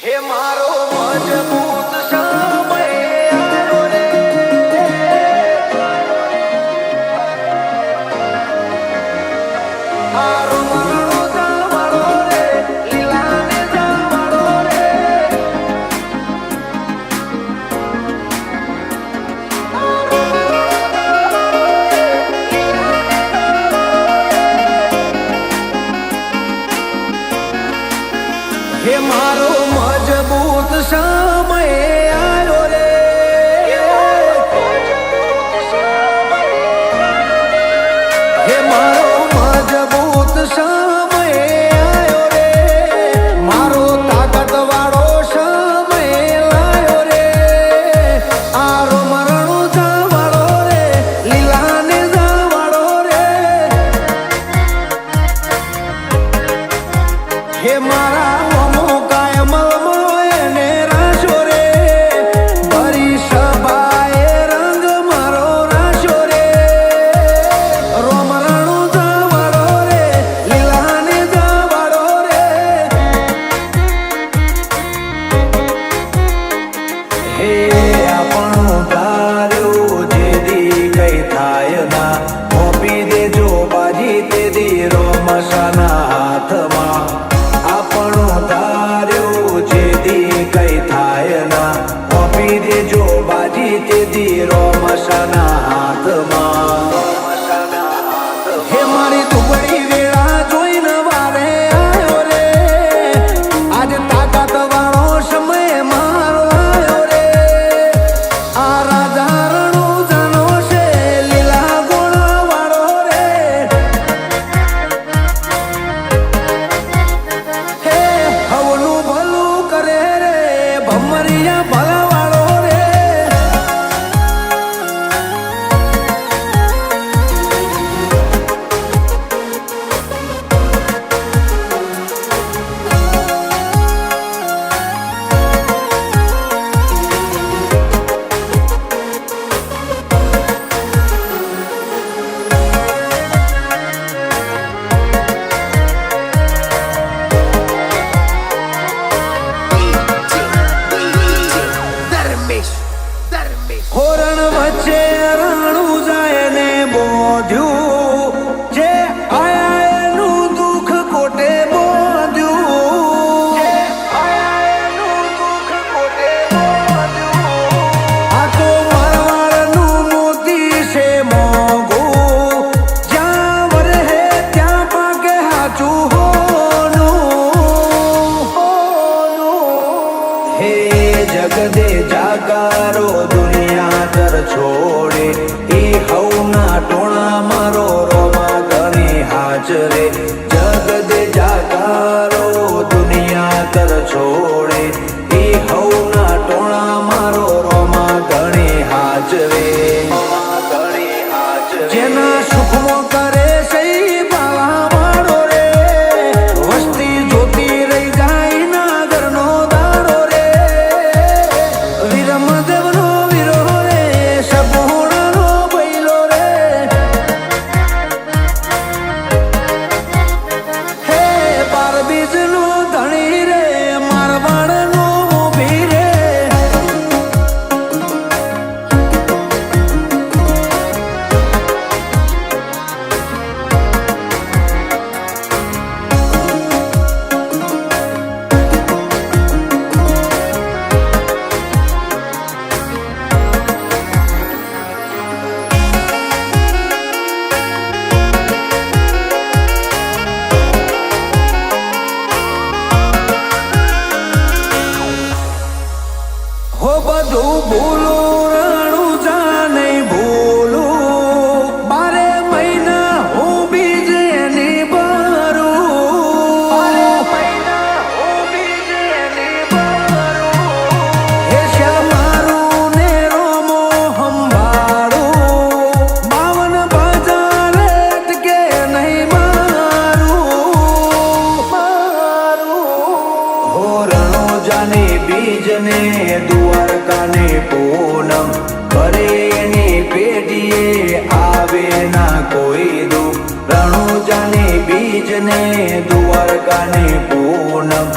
હે મારો મજબૂત સમય આવ્યો રે, આરો મારો જાવાળો રે, લીલાને જાવાળો રે, હે મારો મજબૂત સમય આવ્યો રે, હે મારો મજબૂત સમય આવ્યો રે, મારો તાકાત વાળો સમય લાયો રે, આરો મરણો જાવાળો રે, લીલાને જાવાળો રે, હે મારા હે મારી દુબળી વેળા જોઈને વારે આવ્યો રે, આજે તાકાત વાળો સમય મારો આવ્યો રે, આ રાજા રણો જાનો છે લીલા ગોળા વાળો રે, હે હવનું ભલું કરે રે ભમરિયા ભલા વાળો રે, હોરણ વચ્ચે રાણું જાય ને બોધ્યું, જે આયા એનું દુઃખ કોટે બોધ્યું, આ તો મારવાડનું મોતી છે મોંઘું, જ્યાં વરહે ત્યાં પાકે હાચું હોનું, હે જગદે જાગારો છોડે એ હવના ટોણા મારો રોમા ઘણી હાજરે, જગદે જાકારો દુનિયા કર છોડે એ હવના ટોણા મારો રોમા ઘણી હાજરે, જેના સુખમાં કરે છે બાવા વાળો રે, વસ્તી જોતી રહી જાય ના ઘરનો દાડો રે, વીરમદેવનો બધું ભૂલું રાણું જા નહીં ભૂલું, 12 મહિના હું બીજ એની ભરું, 12 મહિના હું બીજ એની ભરું, હે શ્યામારું ને રોમો સંભાળું, 52 બજાર અટકે નહીં મારું, હો રણોજાને બીજને દ્વારકાને પૂનમ કરે એની પેઢીએ આવે ના કોઈ દુઃખ, રણુજાને બીજને દ્વારકાને પૂનમ